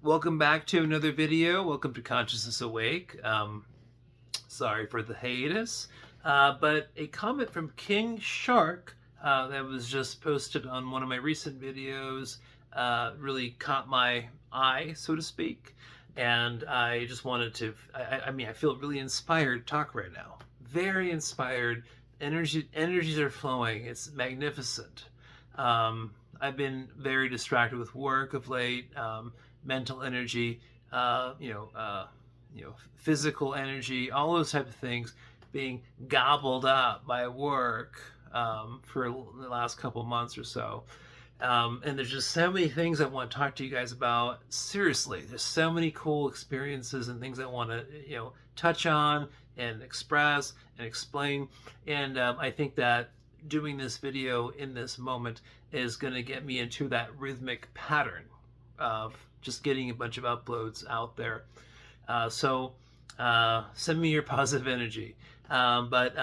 Welcome back to another video. Welcome to Consciousness Awake. Sorry for the hiatus, but a comment from King Shark that was just posted on one of my recent videos really caught my eye, so to speak, and I just wanted to. I feel really inspired to talk right now. Very inspired. Energies are flowing. It's magnificent. I've been very distracted with work of late. Mental energy, physical energy, all those type of things being gobbled up by work for the last couple months or so. And there's just so many things I want to talk to you guys about. Seriously, there's so many cool experiences and things I want to, touch on and express and explain. And I think that doing this video in this moment is going to get me into that rhythmic pattern of just getting a bunch of uploads out there. So send me your positive energy. But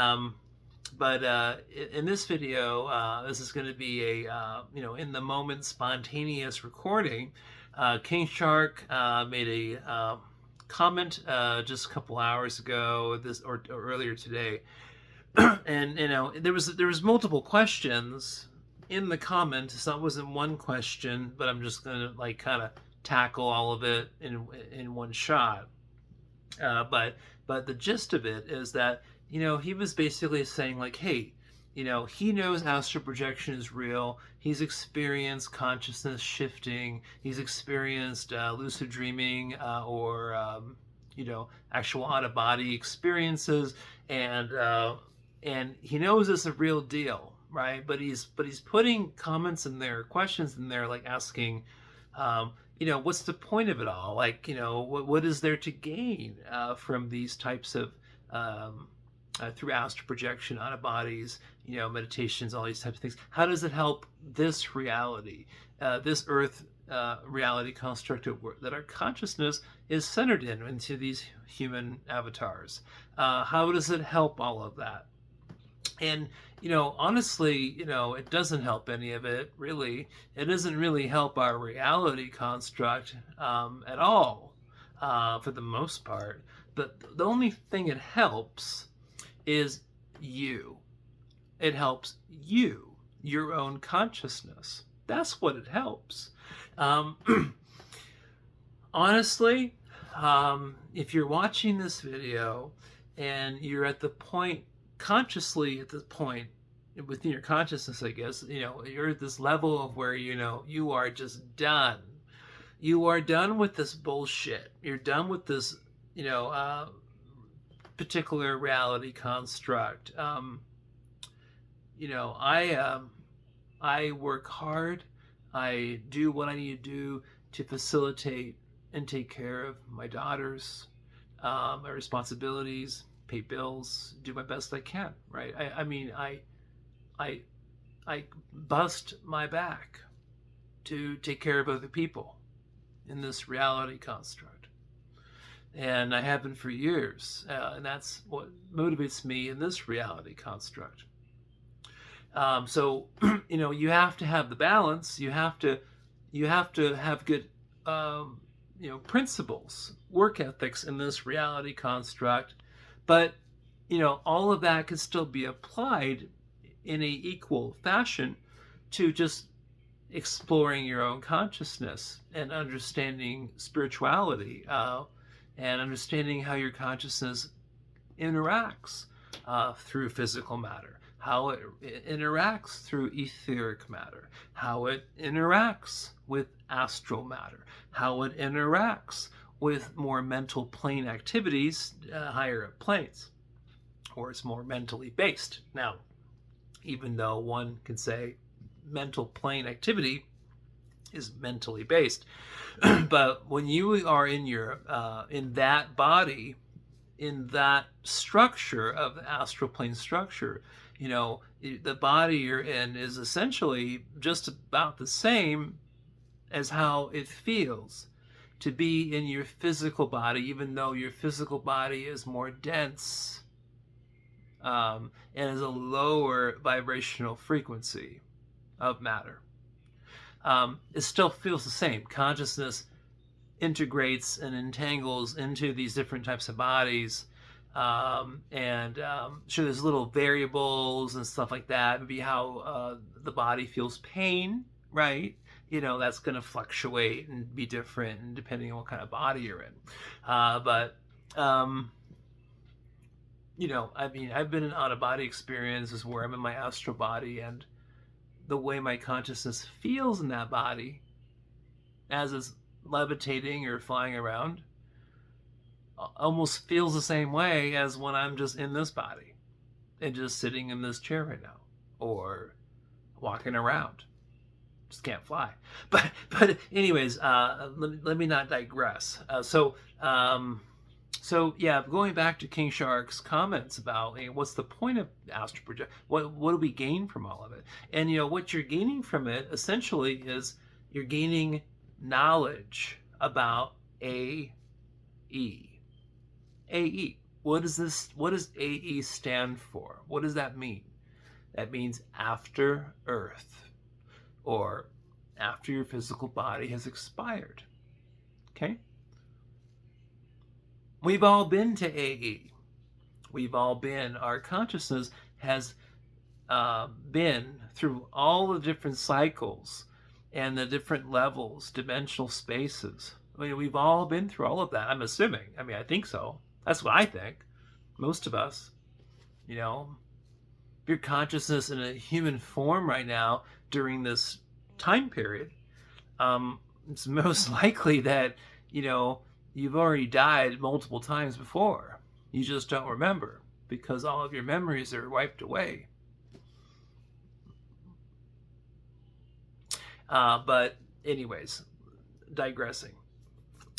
in this video, this is going to be a in the moment spontaneous recording. King Shark made a comment just a couple hours ago, or earlier today, and there was multiple questions in the comment. So it wasn't one question, but I'm just gonna kind of tackle all of it in one shot. But the gist of it is that he was basically saying hey, he knows astral projection is real. He's experienced consciousness shifting. He's experienced lucid dreaming or actual out of body experiences, and he knows it's a real deal, right? But he's putting comments in there, questions in there, asking, what's the point of it all? What is there to gain from these types of through astral projection, out of bodies, meditations, all these types of things? How does it help this reality, this Earth reality construct that our consciousness is centered into these human avatars? How does it help all of that? And honestly, it doesn't help any of it, really. It doesn't really help our reality construct at all, for the most part. But the only thing it helps is you. It helps you, your own consciousness. That's what it helps. Honestly, if you're watching this video and you're at the point, consciously at the point within your consciousness, I guess, you're at this level of where, you are just done. You are done with this bullshit. You're done with this, particular reality construct. I work hard. I do what I need to do to facilitate and take care of my daughters, my responsibilities, pay bills, do my best I can, right? I bust my back to take care of other people in this reality construct. And I have been for years, and that's what motivates me in this reality construct. So, you have to have the balance. You have to have good, principles, work ethics in this reality construct. But, all of that could still be applied in a equal fashion to just exploring your own consciousness and understanding spirituality, and understanding how your consciousness interacts through physical matter, how it interacts through etheric matter, how it interacts with astral matter, how it interacts with more mental plane activities, higher up planes, or it's more mentally based. Now, even though one can say mental plane activity is mentally based, but when you are in your in that body, in that structure of the astral plane structure, the body you're in is essentially just about the same as how it feels to be in your physical body, even though your physical body is more dense and is a lower vibrational frequency of matter. It still feels the same. Consciousness integrates and entangles into these different types of bodies. Sure, there's little variables and stuff like that. Maybe how the body feels pain, right? That's going to fluctuate and be different and depending on what kind of body you're in. But I mean, I've been in out-of-body experiences where I'm in my astral body, and the way my consciousness feels in that body as it's levitating or flying around almost feels the same way as when I'm just in this body and just sitting in this chair right now or walking around. Just can't fly. But anyways, let me not digress. So yeah, going back to King Shark's comments about what's the point of astral projection? What do we gain from all of it? And what you're gaining from it essentially is you're gaining knowledge about AE. AE. What is this? What does AE stand for? What does that mean? That means after Earth, or after your physical body has expired. Okay? We've all been to AE. We've all been, our consciousness has been through all the different cycles and the different levels, dimensional spaces. I mean, we've all been through all of that, I'm assuming. I mean, I think so. That's what I think. Most of us, your consciousness in a human form right now during this time period, it's most likely that, you've already died multiple times before. You just don't remember because all of your memories are wiped away. But anyways, digressing.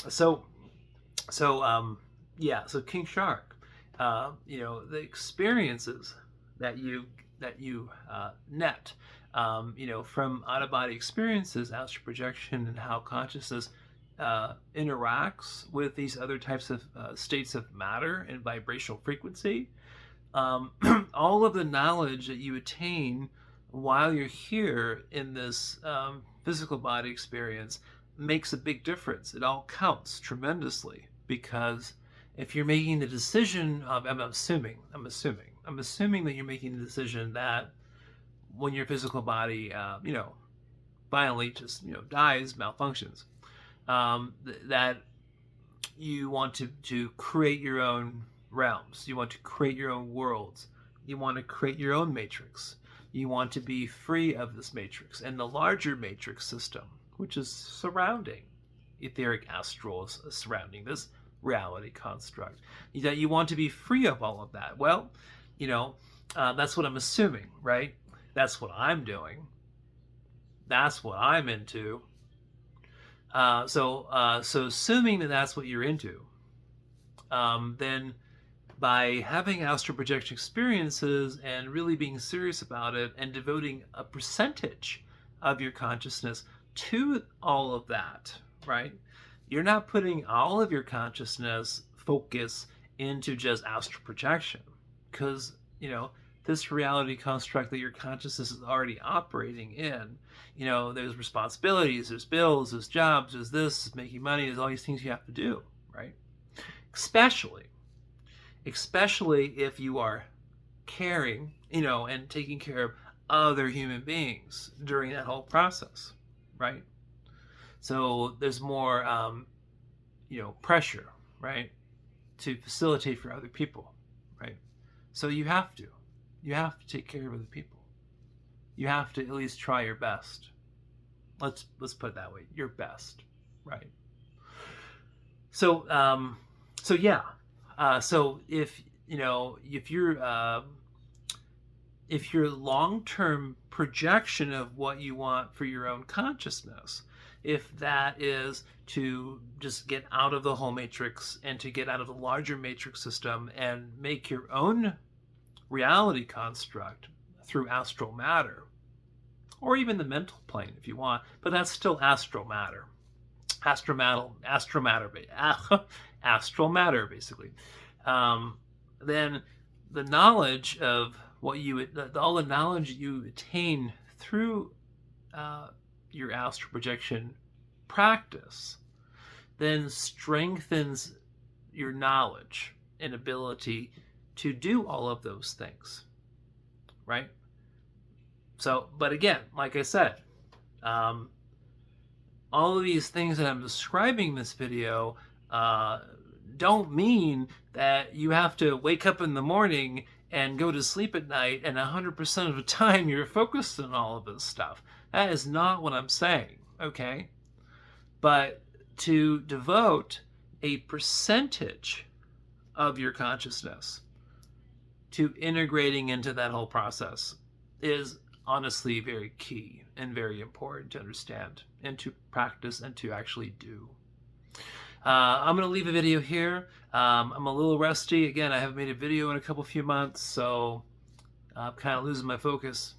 So King Shark, the experiences that you net, from out-of-body experiences, astral projection, and how consciousness interacts with these other types of states of matter and vibrational frequency. All of the knowledge that you attain while you're here in this physical body experience makes a big difference. It all counts tremendously, because if you're making the decision of, I'm assuming that you're making the decision that when your physical body, violently just, dies, malfunctions, that you want to create your own realms. You want to create your own worlds. You want to create your own matrix. You want to be free of this matrix and the larger matrix system, which is surrounding etheric astrals, surrounding this reality construct. That you want to be free of all of that. Well, that's what I'm assuming, right? That's what I'm doing. That's what I'm into. So assuming that that's what you're into, then by having astral projection experiences and really being serious about it and devoting a percentage of your consciousness to all of that, right? You're not putting all of your consciousness focus into just astral projection, because, this reality construct that your consciousness is already operating in, there's responsibilities, there's bills, there's jobs, there's this, making money, there's all these things you have to do, right? Especially if you are caring, and taking care of other human beings during that whole process, right? So there's more, pressure, right, to facilitate for other people, right? So you have to take care of other people. You have to at least try your best. Let's put it that way, your best, right? So so if your long-term projection of what you want for your own consciousness, if that is to just get out of the whole matrix and to get out of the larger matrix system and make your own reality construct through astral matter, or even the mental plane if you want, but that's still astral matter. Astral matter, basically. Then the knowledge of all the knowledge you attain through your astral projection practice then strengthens your knowledge and ability to do all of those things, right? So, but again, like I said, all of these things that I'm describing in this video don't mean that you have to wake up in the morning and go to sleep at night and 100% of the time you're focused on all of this stuff. That is not what I'm saying, okay? But to devote a percentage of your consciousness to integrating into that whole process is honestly very key and very important to understand and to practice and to actually do. I'm going to leave a video here. I'm a little rusty. Again, I haven't made a video in a few months, so I'm kind of losing my focus.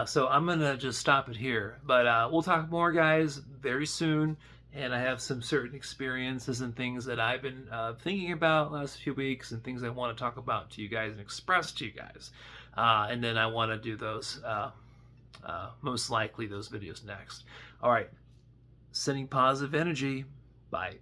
So I'm going to just stop it here. But we'll talk more, guys, very soon. And I have some certain experiences and things that I've been thinking about last few weeks and things I want to talk about to you guys and express to you guys. And then I want to do those, most likely those videos next. All right. Sending positive energy. Bye.